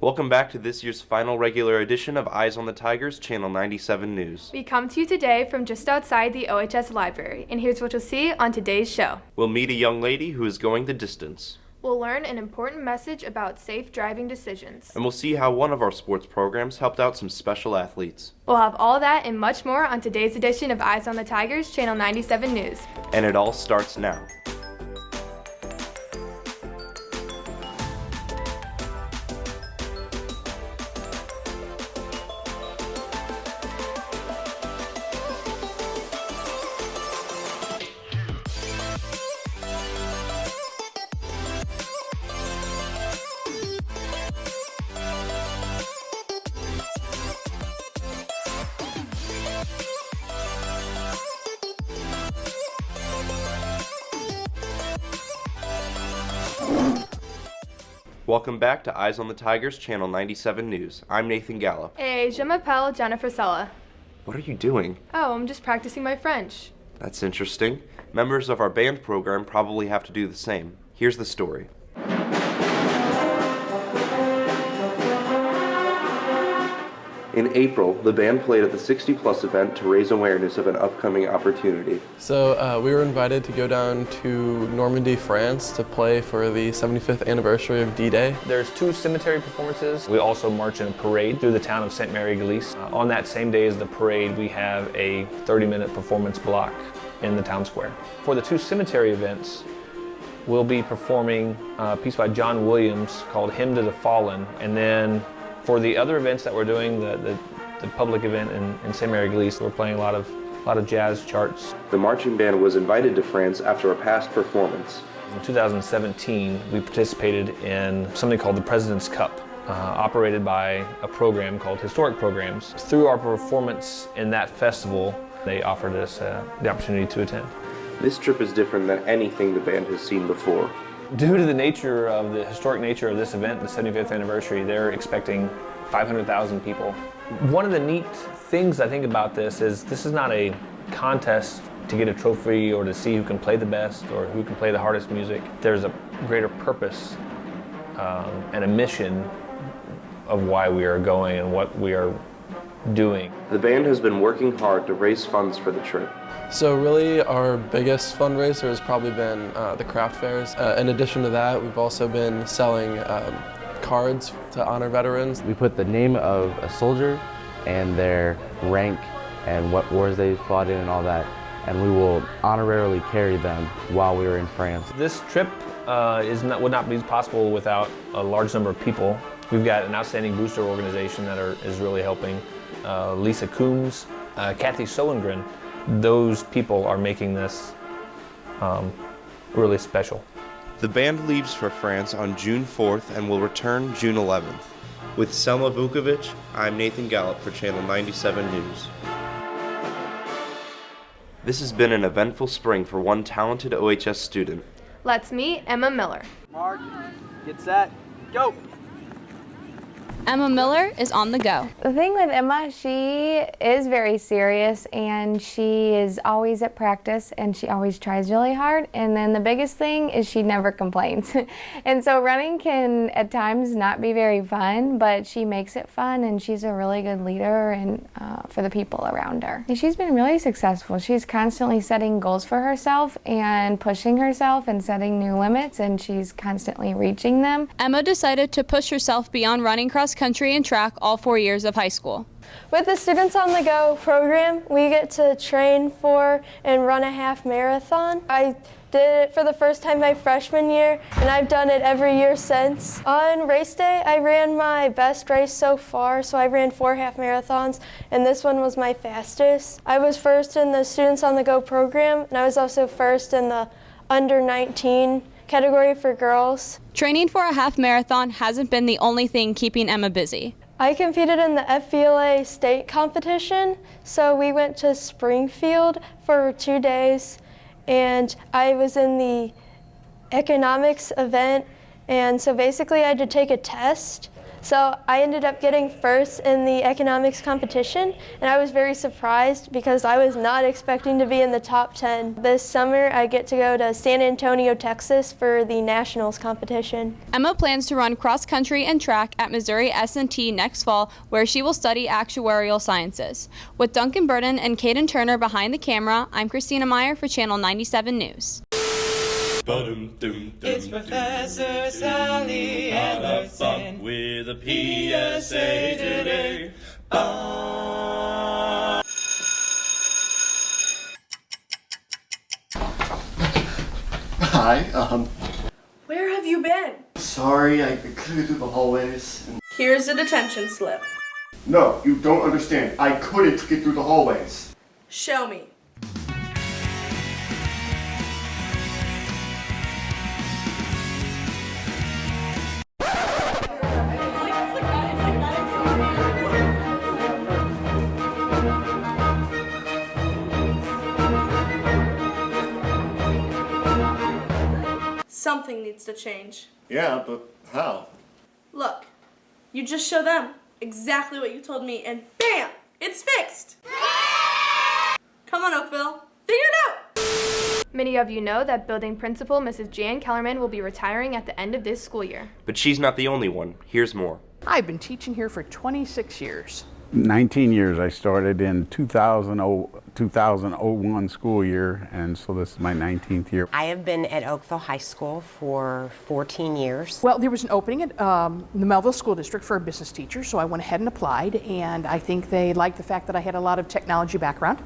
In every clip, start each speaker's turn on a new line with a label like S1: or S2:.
S1: Welcome back to this year's final regular edition of Eyes on the Tigers, Channel 97 News.
S2: We come to you today from just outside the OHS library, and here's what you'll see on today's show.
S1: We'll meet a young lady who is going the distance.
S2: We'll learn an important message about safe driving decisions.
S1: And we'll see how one of our sports programs helped out some special athletes.
S2: We'll have all that and much more on today's edition of Eyes on the Tigers, Channel 97 News.
S1: And it all starts now. Welcome back to Eyes on the Tigers, Channel 97 News. I'm Nathan Gallup.
S2: Hey, je m'appelle Jennifer Sella.
S1: What are you doing?
S2: Oh, I'm just practicing my French.
S1: That's interesting. Members of our band program probably have to do the same. Here's the story. In April, the band played at the 60 Plus event to raise awareness of an upcoming opportunity.
S3: So we were invited to go down to Normandy, France to play for the 75th anniversary of D-Day.
S4: There's 2 cemetery performances. We also march in a parade through the town of St. Mary-Gallice. On that same day as the parade, we have a 30-minute performance block in the town square. For the 2 cemetery events, we'll be performing a piece by John Williams called Hymn to the Fallen, and then for the other events that we're doing, the public event in St. Mary-Gallice, we're playing a lot of jazz charts.
S1: The marching band was invited to France after a past performance.
S4: In 2017, we participated in something called the President's Cup, operated by a program called Historic Programs. Through our performance in that festival, they offered us the opportunity to attend.
S1: This trip is different than anything the band has seen before.
S4: Due to the historic nature of this event, the 75th anniversary, they're expecting 500,000 people. One of the neat things I think about this is not a contest to get a trophy or to see who can play the best or who can play the hardest music. There's a greater purpose and a mission of why we are going and what we are doing.
S1: The band has been working hard to raise funds for the trip.
S3: So really our biggest fundraiser has probably been the craft fairs. In addition to that, we've also been selling cards to honor veterans.
S5: We put the name of a soldier and their rank and what wars they fought in and all that, and we will honorarily carry them while we were in France.
S4: This trip would not be possible without a large number of people. We've got an outstanding booster organization that is really helping. Lisa Coombs, Kathy Solengren. Those people are making this really special.
S1: The band leaves for France on June 4th and will return June 11th. With Selma Vukovic, I'm Nathan Gallup for Channel 97 News. This has been an eventful spring for one talented OHS student.
S2: Let's meet Emma Mueller.
S6: Mark, get set, go!
S7: Emma Mueller is on the go.
S8: The thing with Emma, she is very serious and she is always at practice and she always tries really hard, and then the biggest thing is she never complains. And so running can at times not be very fun, but she makes it fun and she's a really good leader and for the people around her. And she's been really successful. She's constantly setting goals for herself and pushing herself and setting new limits, and she's constantly reaching them.
S7: Emma decided to push herself beyond running cross country and track all 4 years of high school.
S9: With the Students on the Go program, we get to train for and run a half marathon. I did it for the first time my freshman year, and I've done it every year since. On race day, I ran my best race so far, so I ran 4 half marathons, and this one was my fastest. I was first in the Students on the Go program, and I was also first in the under 19 category for girls.
S7: Training for a half marathon hasn't been the only thing keeping Emma busy.
S9: I competed in the FBLA state competition, so we went to Springfield for 2 days, and I was in the economics event, and so basically I had to take a test So I ended up getting first in the economics competition, and I was very surprised because I was not expecting to be in the top 10. This summer I get to go to San Antonio, Texas for the nationals competition.
S7: Emma plans to run cross country and track at Missouri S&T next fall, where she will study actuarial sciences. With Duncan Burden and Caden Turner behind the camera, I'm Christina Meyer for Channel 97 News.
S10: It's Professor Sally Anderson with a PSA today.
S11: Hi,
S12: Where have you been?
S11: sorry, I couldn't get through the hallways.
S12: Here's a detention slip.
S11: No, you don't understand. I couldn't get through the hallways.
S12: Show me. Something needs to change.
S11: Yeah, but how?
S12: Look, you just show them exactly what you told me and BAM! It's fixed! Come on, Oakville. Figure it out!
S2: Many of you know that building principal Mrs. Jan Kellerman will be retiring at the end of this school year.
S1: But she's not the only one. Here's more.
S13: I've been teaching here for 26 years.
S14: 19 years. I started in 2001 school year, and so this is my 19th year.
S15: I have been at Oakville High School for 14 years.
S13: Well, there was an opening at the Melville School District for a business teacher, so I went ahead and applied, and I think they liked the fact that I had a lot of technology background,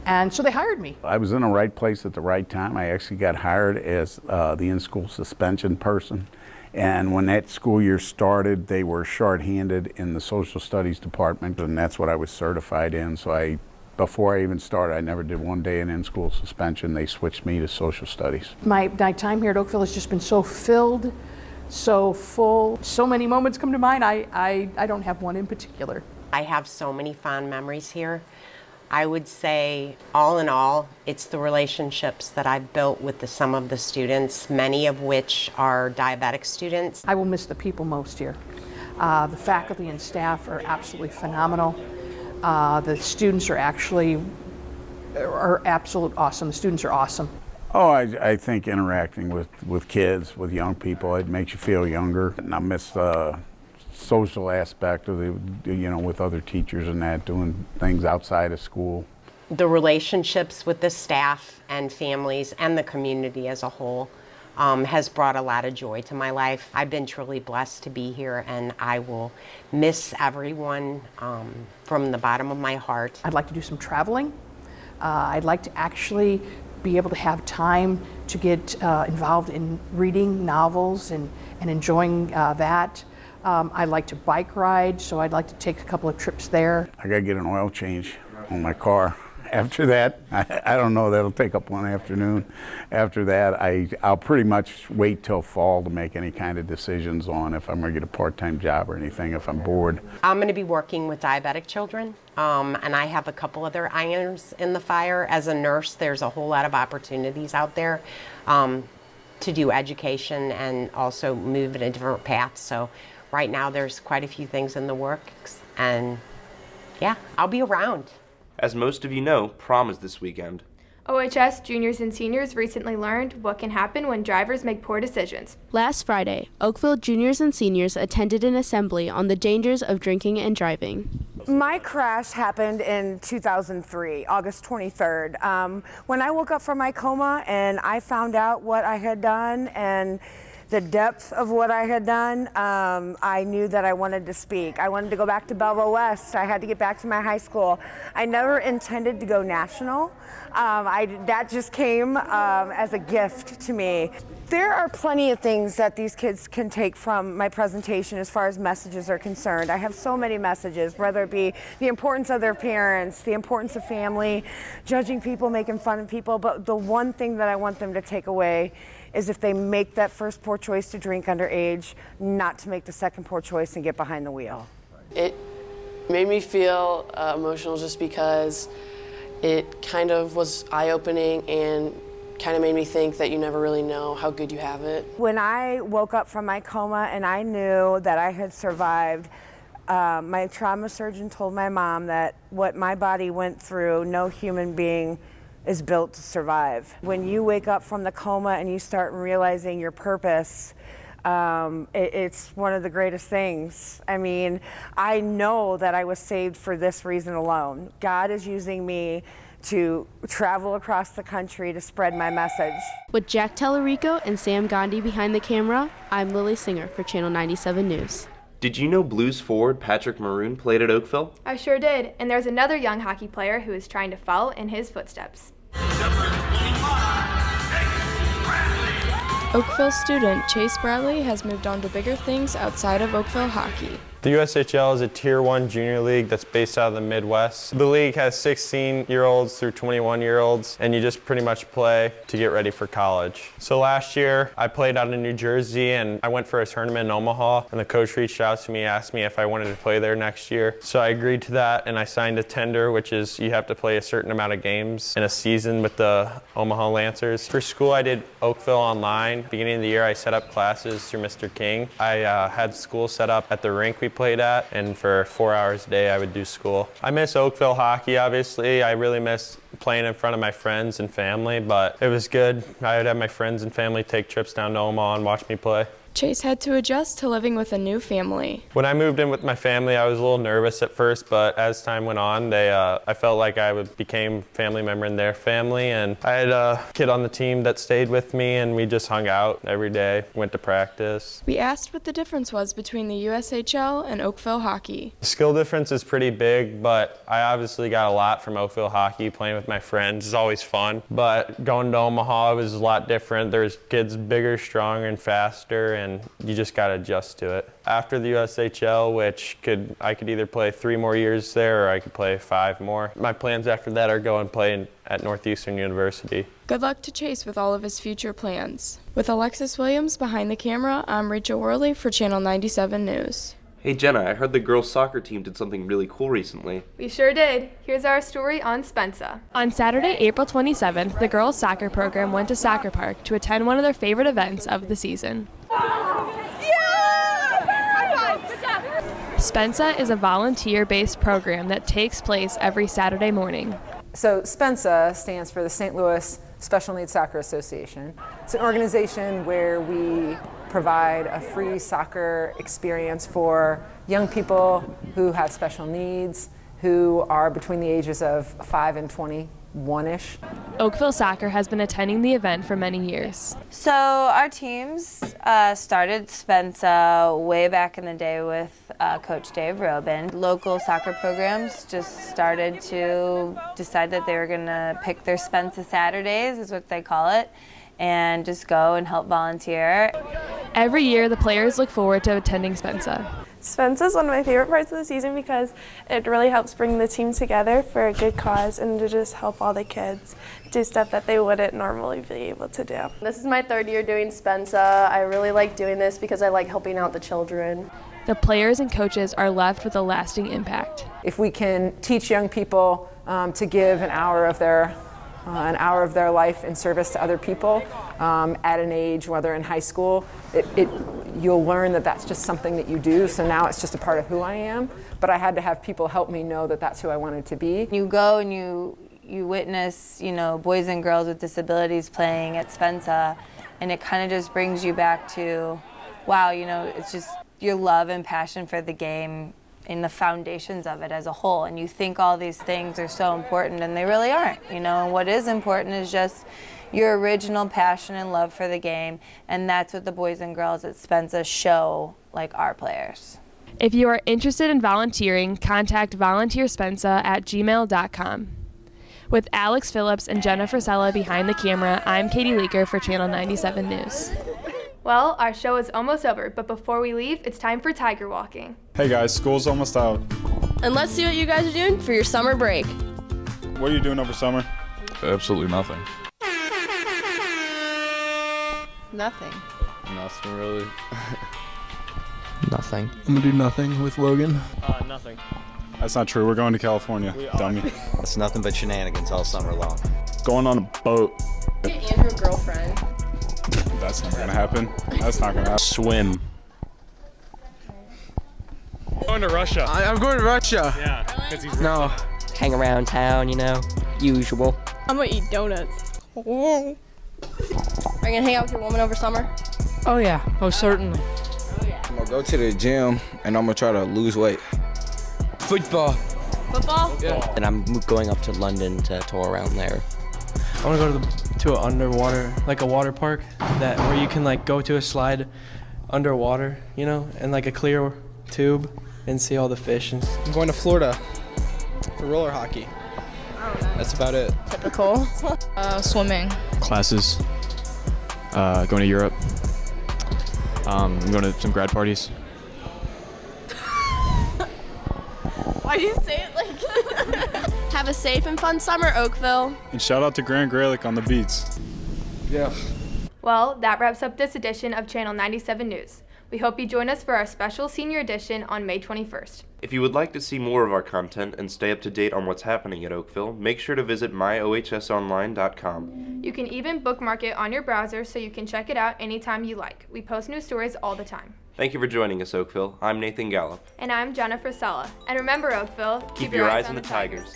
S13: and so they hired me.
S14: I was in the right place at the right time. I actually got hired as the in-school suspension person. And when that school year started, they were short-handed in the social studies department, and that's what I was certified in. So before I even started, I never did one day in in-school suspension. They switched me to social studies.
S13: My time here at Oakville has just been so filled, so full. So many moments come to mind. I don't have one in particular.
S15: I have so many fond memories here. I would say, all in all, it's the relationships that I've built with some of the students, many of which are diabetic students.
S13: I will miss the people most here. The faculty and staff are absolutely phenomenal. The students are absolute awesome. The students are awesome.
S14: Oh, I think interacting with kids, with young people, it makes you feel younger. And I miss the social aspect of with other teachers and that, doing things outside of school.
S15: The relationships with the staff and families and the community as a whole has brought a lot of joy to my life. I've been truly blessed to be here, and I will miss everyone from the bottom of my heart.
S13: I'd like to do some traveling. I'd like to actually be able to have time to get involved in reading novels and enjoying that. I like to bike ride, so I'd like to take a couple of trips there.
S14: I gotta get an oil change on my car. After that, I don't know, that'll take up one afternoon. After that, I'll pretty much wait till fall to make any kind of decisions on if I'm gonna get a part-time job or anything, if I'm bored.
S15: I'm gonna be working with diabetic children, and I have a couple other irons in the fire. As a nurse, there's a whole lot of opportunities out there to do education and also move in a different path. So right now there's quite a few things in the works, and yeah, I'll be around.
S1: As most of you know, prom is this weekend.
S2: OHS juniors and seniors recently learned what can happen when drivers make poor decisions.
S16: Last Friday, Oakville juniors and seniors attended an assembly on the dangers of drinking and driving.
S17: My crash happened in 2003, August 23rd, when I woke up from my coma and I found out what I had done and the depth of what I had done. I knew that I wanted to speak. I wanted to go back to Belleville West. I had to get back to my high school. I never intended to go national. That just came as a gift to me. There are plenty of things that these kids can take from my presentation as far as messages are concerned. I have so many messages, whether it be the importance of their parents, the importance of family, judging people, making fun of people, but the one thing that I want them to take away is if they make that first poor choice to drink underage, not to make the second poor choice and get behind the wheel.
S18: It made me feel emotional just because it kind of was eye-opening and kind of made me think that you never really know how good you have it.
S17: When I woke up from my coma and I knew that I had survived, my trauma surgeon told my mom that what my body went through, no human being is built to survive. When you wake up from the coma and you start realizing your purpose, it's one of the greatest things. I mean, I know that I was saved for this reason alone. God is using me to travel across the country to spread my message.
S16: With Jack Tellerico and Sam Gandhi behind the camera, I'm Lily Singer for Channel 97 News.
S1: Did you know Blues forward Patrick Maroon played at Oakville?
S2: I sure did, and there's another young hockey player who is trying to follow in his footsteps.
S19: Oakville student Chase Bradley has moved on to bigger things outside of Oakville hockey.
S20: The USHL is a Tier 1 junior league that's based out of the Midwest. The league has 16-year-olds through 21-year-olds, and you just pretty much play to get ready for college. So last year, I played out in New Jersey, and I went for a tournament in Omaha, and the coach reached out to me, asked me if I wanted to play there next year. So I agreed to that, and I signed a tender, which is you have to play a certain amount of games in a season with the Omaha Lancers. For school, I did Oakville online. Beginning of the year, I set up classes through Mr. King. I had school set up at the rink we played at, and for 4 hours a day I would do school. I miss Oakville hockey, obviously. I really miss playing in front of my friends and family, but it was good. I would have my friends and family take trips down to Omaha and watch me play.
S19: Chase had to adjust to living with a new family.
S20: When I moved in with my family, I was a little nervous at first, but as time went on, I felt like I became family member in their family, and I had a kid on the team that stayed with me, and we just hung out every day, went to practice.
S19: We asked what the difference was between the USHL and Oakville hockey.
S20: The skill difference is pretty big, but I obviously got a lot from Oakville hockey. Playing with my friends is always fun, but going to Omaha was a lot different. There's kids bigger, stronger, and faster, and you just got to adjust to it. After the USHL, I could either play 3 more years there or I could play 5 more. My plans after that are go and play at Northeastern University.
S19: Good luck to Chase with all of his future plans. With Alexis Williams behind the camera, I'm Rachel Worley for Channel 97 News.
S1: Hey Jenna, I heard the girls' soccer team did something really cool recently.
S2: We sure did. Here's our story on Spensa.
S21: On Saturday, April 27th, the girls' soccer program went to Soccer Park to attend one of their favorite events of the season. Spensa is a volunteer-based program that takes place every Saturday morning.
S22: So Spensa stands for the St. Louis Special Needs Soccer Association. It's an organization where we provide a free soccer experience for young people who have special needs, who are between the ages of 5 and 21-ish.
S21: Oakville Soccer has been attending the event for many years.
S23: So our teams started Spensa way back in the day with Coach Dave Robin. Local soccer programs just started to decide that they were going to pick their Spensa Saturdays, is what they call it, and just go and help volunteer.
S21: Every year, the players look forward to attending Spensa.
S24: Spensa is one of my favorite parts of the season because it really helps bring the team together for a good cause and to just help all the kids do stuff that they wouldn't normally be able to do.
S25: This is my 3rd year doing Spensa. I really like doing this because I like helping out the children.
S21: The players and coaches are left with a lasting impact.
S22: If we can teach young people to give an hour of their life in service to other people at an age, whether in high school, you'll learn that that's just something that you do. So now it's just a part of who I am. But I had to have people help me know that that's who I wanted to be.
S23: You go and you witness, boys and girls with disabilities playing at Spensa, and it kind of just brings you back to, wow, it's just your love and passion for the game in the foundations of it as a whole, and you think all these things are so important, and they really aren't, and what is important is just your original passion and love for the game, and that's what the boys and girls at Spensa show like our players.
S21: If you are interested in volunteering, contact volunteerspensa@gmail.com. With Alex Phillips and Jennifer Sella behind the camera, I'm Katie Leaker for Channel 97 News.
S2: Well, our show is almost over, but before we leave, it's time for tiger walking.
S26: Hey guys, school's almost out.
S18: And let's see what you guys are doing for your summer break.
S26: What are you doing over summer?
S27: Absolutely nothing.
S18: Nothing.
S27: Nothing really.
S28: Nothing.
S29: I'm gonna do nothing with Logan.
S27: Nothing.
S26: That's not true. We're going to California, dummy.
S28: It's nothing but shenanigans all summer long.
S26: Going on a boat.
S18: Andrew girlfriend.
S26: That's not gonna happen. That's not gonna happen.
S27: Swim.
S3: Going to Russia.
S4: I'm going to Russia.
S3: Yeah. Because he's
S4: No.
S5: Hang around town, you know, usual.
S18: I'm gonna eat donuts. Are you gonna hang out with your woman over summer?
S4: Oh yeah, most certainly.
S6: I'm gonna go to the gym and I'm gonna try to lose weight.
S4: Football.
S18: Football?
S4: Yeah.
S5: And I'm going up to London to tour around there.
S7: I want to go to an underwater, like a water park, that where you can like go to a slide underwater, you know, and like a clear tube and see all the fish. And
S4: I'm going to Florida for roller hockey. That's about it.
S18: Typical.
S8: Swimming.
S27: Classes. Going to Europe. I'm going to some grad parties.
S18: Why do you say it like Have a safe and fun summer, Oakville.
S26: And shout out to Grand Graylick on the beats.
S4: Yeah.
S2: Well, that wraps up this edition of Channel 97 News. We hope you join us for our special senior edition on May 21st.
S1: If you would like to see more of our content and stay up to date on what's happening at Oakville, make sure to visit myohsonline.com.
S2: You can even bookmark it on your browser so you can check it out anytime you like. We post new stories all the time.
S1: Thank you for joining us, Oakville. I'm Nathan Gallup.
S2: And I'm Jennifer Sella. And remember, Oakville,
S1: Keep your eyes on the Tigers.